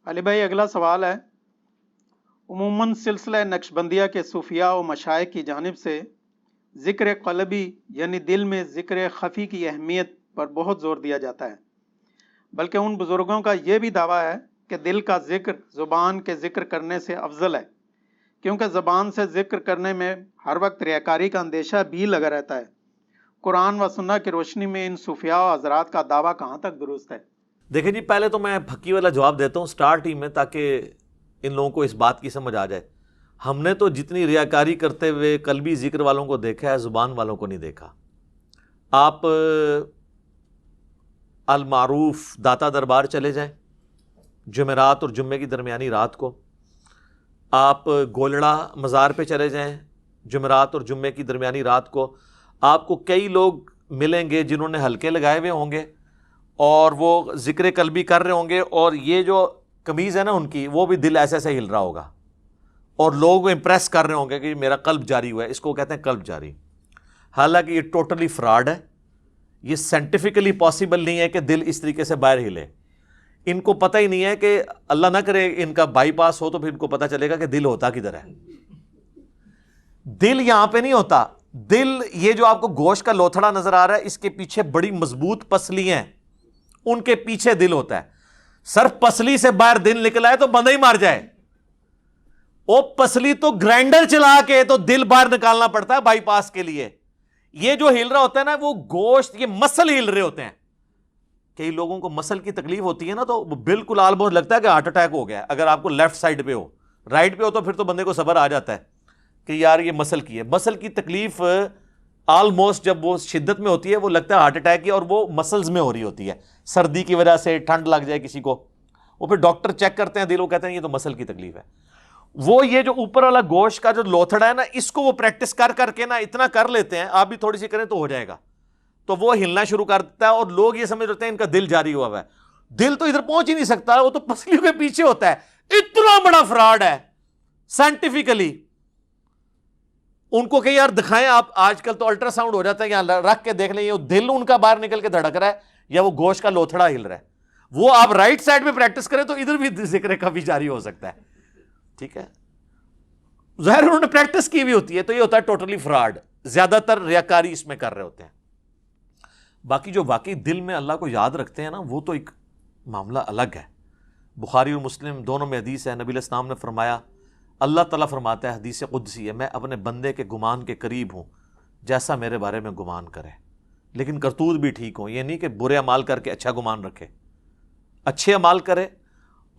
علی بھائی اگلا سوال ہے، عموماً سلسلہ نقشبندیہ کے صوفیاء و مشائخ کی جانب سے ذکر قلبی یعنی دل میں ذکر خفی کی اہمیت پر بہت زور دیا جاتا ہے، بلکہ ان بزرگوں کا یہ بھی دعویٰ ہے کہ دل کا ذکر زبان کے ذکر کرنے سے افضل ہے، کیونکہ زبان سے ذکر کرنے میں ہر وقت ریاکاری کا اندیشہ بھی لگا رہتا ہے۔ قرآن و سنت کی روشنی میں ان صوفیاء و حضرات کا دعویٰ کہاں تک درست ہے؟ دیکھیں جی، پہلے تو میں پھکی والا جواب دیتا ہوں سٹارٹ ہی میں، تاکہ ان لوگوں کو اس بات کی سمجھ آ جائے۔ ہم نے تو جتنی ریاکاری کرتے ہوئے قلبی ذکر والوں کو دیکھا ہے، زبان والوں کو نہیں دیکھا۔ آپ المعروف داتا دربار چلے جائیں جمعرات اور جمعے کی درمیانی رات کو، آپ گولڑا مزار پہ چلے جائیں جمعرات اور جمعے کی درمیانی رات کو، آپ کو کئی لوگ ملیں گے جنہوں نے حلقے لگائے ہوئے ہوں گے اور وہ ذکر قلبی کر رہے ہوں گے، اور یہ جو قمیض ہے نا ان کی، وہ بھی دل ایسے ایسے ہل رہا ہوگا، اور لوگ امپریس کر رہے ہوں گے کہ میرا قلب جاری ہوا ہے۔ اس کو کہتے ہیں قلب جاری۔ حالانکہ یہ ٹوٹلی فراڈ ہے، یہ سائنٹیفکلی پاسبل نہیں ہے کہ دل اس طریقے سے باہر ہلے۔ ان کو پتہ ہی نہیں ہے کہ اللہ نہ کرے ان کا بائی پاس ہو تو پھر ان کو پتہ چلے گا کہ دل ہوتا کدھر ہے۔ دل یہاں پہ نہیں ہوتا۔ دل یہ جو آپ کو گوشت کا لوتھڑا نظر آ رہا ہے، اس کے پیچھے بڑی مضبوط پسلی ہیں، ان کے پیچھے دل ہوتا ہے۔ صرف پسلی سے باہر دل نکلا ہے تو بندہ ہی مار جائے۔ وہ پسلی تو گرائنڈر چلا کے تو دل باہر نکالنا پڑتا ہے بائی پاس کے لیے۔ یہ جو ہل رہا ہوتا ہے نا، وہ گوشت، یہ مسل ہل رہے ہوتے ہیں۔ کئی لوگوں کو مسل کی تکلیف ہوتی ہے نا، تو بالکل آلموسٹ لگتا ہے کہ ہارٹ اٹیک ہو گیا۔ اگر آپ کو لیفٹ سائڈ پہ ہو، رائٹ پہ ہو تو پھر تو بندے کو صبر آ جاتا ہے کہ یار یہ مسل کی ہے۔ مسل کی تکلیف آلموسٹ جب وہ شدت میں ہوتی ہے، وہ لگتا ہے ہارٹ اٹیک کی، اور وہ مسلز میں ہو رہی ہوتی ہے، سردی کی وجہ سے ٹھنڈ لگ جائے کسی کو، وہ پھر ڈاکٹر چیک کرتے ہیں دل، وہ کہتے ہیں یہ تو مسل کی تکلیف ہے۔ وہ یہ جو اوپر والا گوشت کا جو لوتھڑا ہے نا، اس کو وہ پریکٹس کر کر کے نا اتنا کر لیتے ہیں، آپ بھی تھوڑی سی کریں تو ہو جائے گا، تو وہ ہلنا شروع کر دیتا ہے، اور لوگ یہ سمجھ رہتے ہیں ان کا دل جاری ہوا ہوا ہے۔ دل تو ادھر پہنچ ہی نہیں سکتا، وہ تو پسلیوں کے پیچھے ہوتا ہے۔ اتنا بڑا فراڈ ہے سائنٹیفکلی۔ ان کو کہ یار دکھائیں آپ، آج کل تو الٹرا ساؤنڈ ہو جاتا ہے، یہاں رکھ کے دیکھ لیں یہ دل ان کا باہر نکل کے دھڑک رہا ہے یا وہ گوشت کا لوتھڑا ہل رہا ہے۔ وہ آپ رائٹ سائڈ میں پریکٹس کریں تو ادھر بھی ذکر کبھی جاری ہو سکتا ہے، ٹھیک ہے۔ ظاہر انہوں نے پریکٹس کی بھی ہوتی ہے، تو یہ ہوتا ہے ٹوٹلی فراڈ۔ زیادہ تر ریاکاری اس میں کر رہے ہوتے ہیں۔ باقی جو واقعی دل میں اللہ کو یاد رکھتے ہیں نا، وہ تو ایک معاملہ الگ ہے۔ بخاری اور مسلم دونوں میں حدیث ہے، نبی علیہ السلام نے فرمایا، اللہ تعالیٰ فرماتا ہے، حدیث قدسی ہے، میں اپنے بندے کے گمان کے قریب ہوں جیسا میرے بارے میں گمان کرے، لیکن کرتوت بھی ٹھیک ہوں۔ یہ نہیں کہ برے اعمال کر کے اچھا گمان رکھے، اچھے اعمال کرے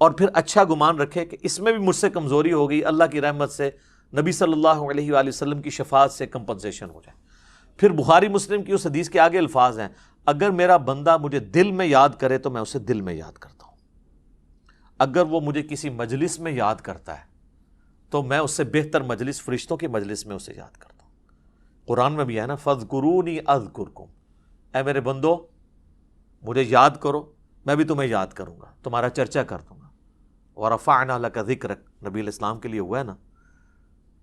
اور پھر اچھا گمان رکھے کہ اس میں بھی مجھ سے کمزوری ہو گئی، اللہ کی رحمت سے، نبی صلی اللہ علیہ وآلہ وسلم کی شفاعت سے کمپنسیشن ہو جائے۔ پھر بخاری مسلم کی اس حدیث کے آگے الفاظ ہیں، اگر میرا بندہ مجھے دل میں یاد کرے تو میں اسے دل میں یاد کرتا ہوں، اگر وہ مجھے کسی مجلس میں یاد کرتا ہے تو میں اس سے بہتر مجلس، فرشتوں کی مجلس میں اسے یاد کرتا ہوں۔ قرآن میں بھی ہے نا، فَاذْكُرُونِي أَذْكُرْكُمْ، اے میرے بندو مجھے یاد کرو، میں بھی تمہیں یاد کروں گا، تمہارا چرچا کر دوں گا۔ وَرَفَعْنَا لَكَ ذِكْرَكَ، نبی علیہ السلام کے لیے ہوا ہے نا،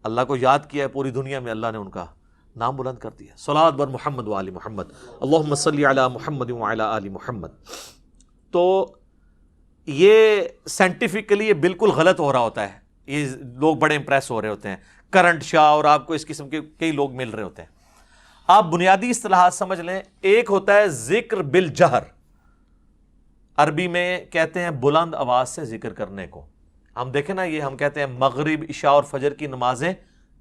اللہ کو یاد کیا ہے، پوری دنیا میں اللہ نے ان کا نام بلند کر دیا۔ صلاۃ بر محمد وآل محمد، اللہم صلی علی محمد وعلی آل محمد۔ تو یہ سائنٹیفکلی یہ بالکل غلط ہو رہا ہوتا ہے، یہ لوگ بڑے امپریس ہو رہے ہوتے ہیں، کرنٹ شاہ اور آپ کو اس قسم کے کئی لوگ مل رہے ہوتے ہیں۔ آپ بنیادی اصطلاحات سمجھ لیں، ایک ہوتا ہے ذکر بالجہر، عربی میں کہتے ہیں بلند آواز سے ذکر کرنے کو۔ ہم دیکھیں نا، یہ ہم کہتے ہیں مغرب، عشاء اور فجر کی نمازیں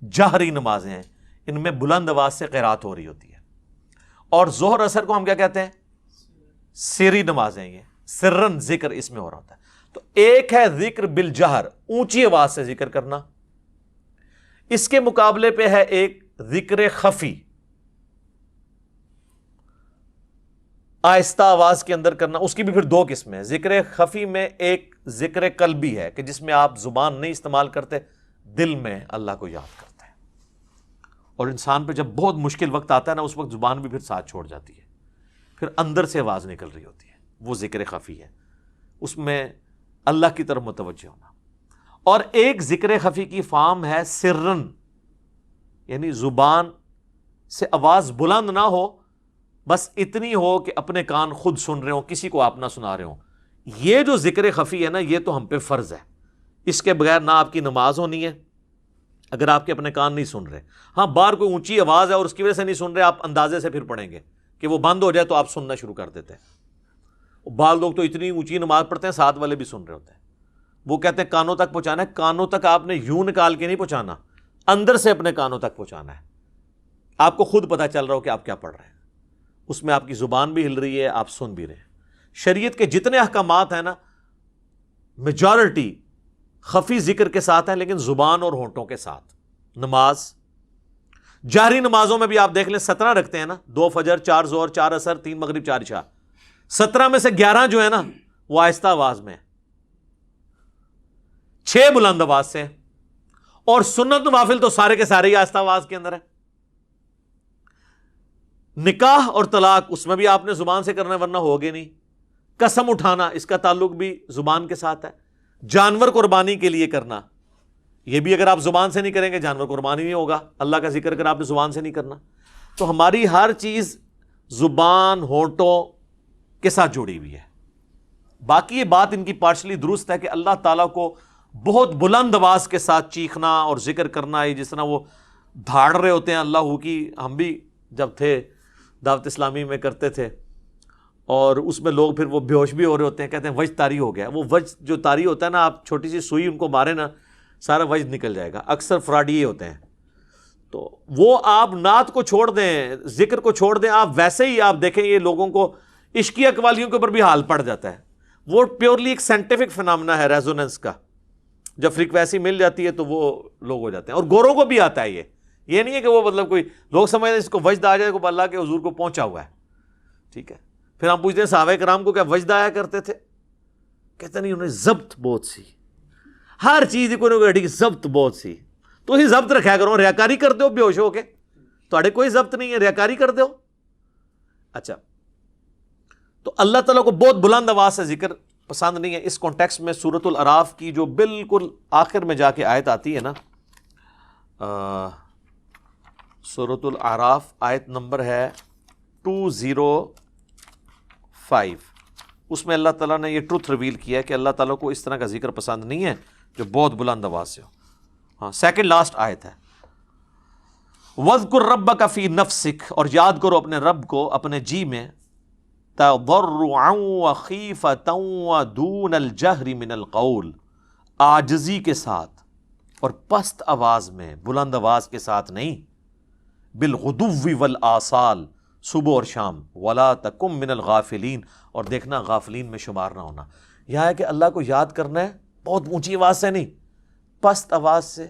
جہری نمازیں ہیں، ان میں بلند آواز سے قرات ہو رہی ہوتی ہے۔ اور ظہر اثر کو ہم کیا کہتے ہیں؟ سری نمازیں، یہ سرن ذکر اس میں ہو رہا ہوتا ہے۔ تو ایک ہے ذکر بالجہر، اونچی آواز سے ذکر کرنا، اس کے مقابلے پہ ہے ایک ذکر خفی، آہستہ آواز کے اندر کرنا۔ اس کی بھی پھر دو قسمیں ہیں۔ ذکر خفی میں ایک ذکر قلبی ہے کہ جس میں آپ زبان نہیں استعمال کرتے، دل میں اللہ کو یاد کرتے ہیں، اور انسان پہ جب بہت مشکل وقت آتا ہے نا، اس وقت زبان بھی پھر ساتھ چھوڑ جاتی ہے، پھر اندر سے آواز نکل رہی ہوتی ہے، وہ ذکر خفی ہے، اس میں اللہ کی طرف متوجہ ہونا۔ اور ایک ذکر خفی کی فارم ہے سرن، یعنی زبان سے آواز بلند نہ ہو، بس اتنی ہو کہ اپنے کان خود سن رہے ہوں، کسی کو آپ نہ سنا رہے ہوں، یہ جو ذکر خفی ہے نا یہ تو ہم پہ فرض ہے، اس کے بغیر نہ آپ کی نماز ہونی ہے اگر آپ کے اپنے کان نہیں سن رہے. ہاں باہر کوئی اونچی آواز ہے اور اس کی وجہ سے نہیں سن رہے، آپ اندازے سے پھر پڑھیں گے کہ وہ بند ہو جائے تو آپ سننا شروع کر دیتے ہیں. بعض لوگ تو اتنی اونچی نماز پڑھتے ہیں ساتھ والے بھی سن رہے ہوتے ہیں، وہ کہتے ہیں کانوں تک پہنچانا ہے. کانوں تک آپ نے یوں نکال کے نہیں پہنچانا، اندر سے اپنے کانوں تک پہنچانا ہے. آپ کو خود پتا چل رہا ہو کہ آپ کیا پڑھ رہے ہیں، اس میں آپ کی زبان بھی ہل رہی ہے، آپ سن بھی رہے ہیں. شریعت کے جتنے احکامات ہیں نا میجورٹی خفی ذکر کے ساتھ ہے، لیکن زبان اور ہونٹوں کے ساتھ. نماز جہری نمازوں میں بھی آپ دیکھ لیں 17 رکھتے ہیں نا، 2 فجر 4 ظہر 4 عصر 3 مغرب 4 عشاء، 17 میں سے 11 جو ہے نا وہ آہستہ آواز میں، 6 بلند آواز سے، اور سنت نوافل تو سارے کے سارے ہی آہستہ آواز کے اندر ہے. نکاح اور طلاق اس میں بھی آپ نے زبان سے کرنا ورنہ ہوگے نہیں. قسم اٹھانا اس کا تعلق بھی زبان کے ساتھ ہے. جانور قربانی کے لیے کرنا، یہ بھی اگر آپ زبان سے نہیں کریں گے جانور قربانی نہیں ہوگا. اللہ کا ذکر اگر آپ نے زبان سے نہیں کرنا تو ہماری ہر چیز زبان ہونٹوں کے ساتھ جڑی ہوئی ہے. باقی یہ بات ان کی پارشلی درست ہے کہ اللہ تعالیٰ کو بہت بلند آواز کے ساتھ چیخنا اور ذکر کرنا ہے، جس طرح وہ دھاڑ رہے ہوتے ہیں اللہ کی. ہم بھی جب تھے دعوت اسلامی میں کرتے تھے اور اس میں لوگ پھر وہ بے ہوش بھی ہو رہے ہوتے ہیں، کہتے ہیں وجد طاری ہو گیا. وہ وجد جو طاری ہوتا ہے نا، آپ چھوٹی سی سوئی ان کو مارے نا سارا وجد نکل جائے گا. اکثر فراڈی ہوتے ہیں. تو وہ آپ نعت کو چھوڑ دیں، ذکر کو چھوڑ دیں، آپ ویسے ہی آپ دیکھیں یہ لوگوں کو عشقی اقوالیوں کے اوپر بھی حال پڑ جاتا ہے. وہ پیورلی ایک سائنٹیفک فنامنا ہے ریزوننس کا. جب فریکوینسی مل جاتی ہے تو وہ لوگ ہو جاتے ہیں. اور گوروں کو بھی آتا ہے یہ نہیں ہے کہ وہ مطلب کوئی لوگ سمجھتے ہیں اس کو وجد آ جائے کو اللہ کے حضور کو پہنچا ہوا ہے. ٹھیک ہے، پھر ہم پوچھتے ہیں صحابہ کرام کو کیا وجد آیا کرتے تھے؟ کہتے نہیں، انہیں ضبط بہت سی، ہر چیز کی ضبط بہت سی. تو ہی ضبط رکھا کرو، ریاکاری کرتے ہو بے ہوش ہو کے، تھوڑے کوئی ضبط نہیں ہے، ریاکاری کرتے ہو. اچھا، تو اللہ تعالیٰ کو بہت بلند آواز سے ذکر پسند نہیں ہے. اس کانٹیکسٹ میں سورۃ الاعراف کی جو بالکل آخر میں جا کے آیت آتی ہے نا، سورۃ الاعراف آیت نمبر ہے 205، اس میں اللہ تعالیٰ نے یہ ٹروتھ ریویل کیا ہے کہ اللہ تعالیٰ کو اس طرح کا ذکر پسند نہیں ہے جو بہت بلند آواز سے ہو. ہاں، سیکنڈ لاسٹ آیت ہے، وَاذْكُرْ رَبَّكَ فِي نَفْسِكَ، اور یاد کرو اپنے رب کو اپنے جی میں، تضرعا وخیفتا ودون الجہر من القول، عاجزی کے ساتھ اور پست آواز میں، بلند آواز کے ساتھ نہیں. بالغدو والآصال، صبح اور شام. ولا تکم من الغافلین، اور دیکھنا غافلین میں شمار نہ ہونا. یہاں ہے کہ اللہ کو یاد کرنا ہے بہت اونچی آواز سے نہیں، پست آواز سے،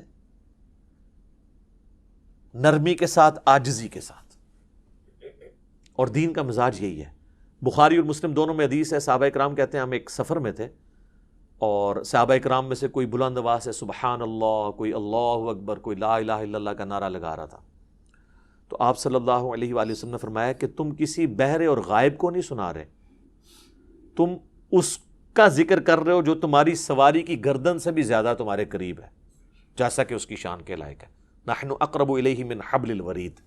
نرمی کے ساتھ، عاجزی کے ساتھ. اور دین کا مزاج یہی ہے. بخاری اور مسلم دونوں میں حدیث ہے، صحابہ کرام کہتے ہیں ہم ایک سفر میں تھے اور صحابہ کرام میں سے کوئی بلند آواز سے سبحان اللہ، کوئی اللہ اکبر، کوئی لا الہ الا اللہ کا نعرہ لگا رہا تھا. تو آپ صلی اللہ علیہ وآلہ وسلم نے فرمایا کہ تم کسی بہرے اور غائب کو نہیں سنا رہے، تم اس کا ذکر کر رہے ہو جو تمہاری سواری کی گردن سے بھی زیادہ تمہارے قریب ہے، جیسا کہ اس کی شان کے لائق ہے. نحن اقرب الیہ من حبل الورید.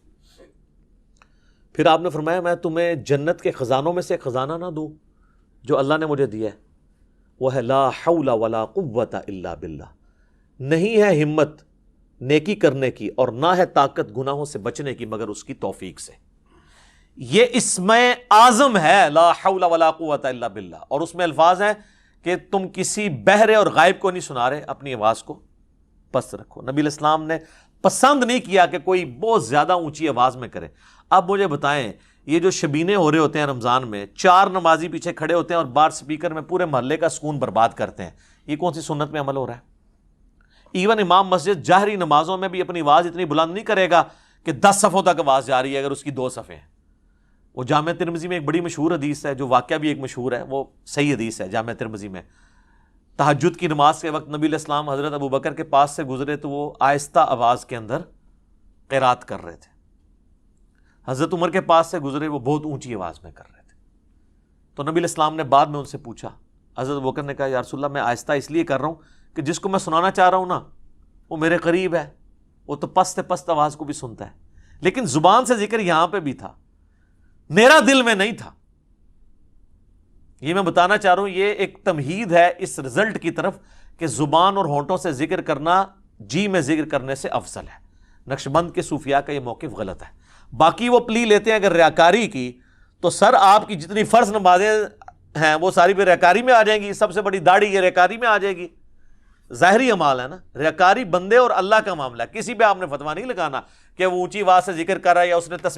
پھر آپ نے فرمایا میں تمہیں جنت کے خزانوں میں سے ایک خزانہ نہ دوں جو اللہ نے مجھے دیا ہے، وہ ہے لا حول ولا قوت الا باللہ. نہیں ہے ہمت نیکی کرنے کی اور نہ ہے طاقت گناہوں سے بچنے کی مگر اس کی توفیق سے. یہ اسم اعظم ہے لا حول ولا قوت الا باللہ، اور اس میں الفاظ ہیں کہ تم کسی بہرے اور غائب کو نہیں سنا رہے، اپنی آواز کو پست رکھو. نبی علیہ السلام نے پسند نہیں کیا کہ کوئی بہت زیادہ اونچی آواز میں کرے. اب مجھے بتائیں، یہ جو شبینے ہو رہے ہوتے ہیں رمضان میں، 4 نمازی پیچھے کھڑے ہوتے ہیں اور باہر سپیکر میں پورے محلے کا سکون برباد کرتے ہیں، یہ کون سی سنت میں عمل ہو رہا ہے؟ ایون امام مسجد جہری نمازوں میں بھی اپنی آواز اتنی بلند نہیں کرے گا کہ 10 صفوں تک آواز جا رہی ہے اگر اس کی 2 صفیں ہیں. وہ جامع ترمذی میں ایک بڑی مشہور حدیث ہے، جو واقعہ بھی ایک مشہور ہے، وہ صحیح حدیث ہے جامع ترمذی میں. تہجد کی نماز کے وقت نبی علیہ السلام حضرت ابوبکر کے پاس سے گزرے تو وہ آہستہ آواز کے اندر قرات کر رہے تھے. حضرت عمر کے پاس سے گزرے، وہ بہت اونچی آواز میں کر رہے تھے. تو نبی علیہ السلام نے بعد میں ان سے پوچھا، حضرت ابوبکر نے کہا یا رسول اللہ میں آہستہ اس لیے کر رہا ہوں کہ جس کو میں سنانا چاہ رہا ہوں نا وہ میرے قریب ہے، وہ تو پست پست آواز کو بھی سنتا ہے. لیکن زبان سے ذکر یہاں پہ بھی تھا، میرا دل میں نہیں تھا. یہ میں بتانا چاہ رہا ہوں، یہ ایک تمہید ہے اس رزلٹ کی طرف کہ زبان اور ہونٹوں سے ذکر کرنا جی میں ذکر کرنے سے افضل ہے۔ نقشبند کے صوفیاء کا یہ موقف غلط ہے۔ باقی وہ پلی لیتے ہیں اگر ریاکاری کی، تو سر آپ کی جتنی فرض نمازیں ہیں وہ ساری بھی ریاکاری میں آ جائیں گی، سب سے بڑی داڑھی یہ ریاکاری میں آ جائے گی، ظاہری اعمال ہے نا۔ ریاکاری بندے اور اللہ کا معاملہ ہے، کسی پہ آپ نے فتویٰ نہیں لگانا کہ وہ اونچی آواز سے ذکر کر رہا ہے یا اس نے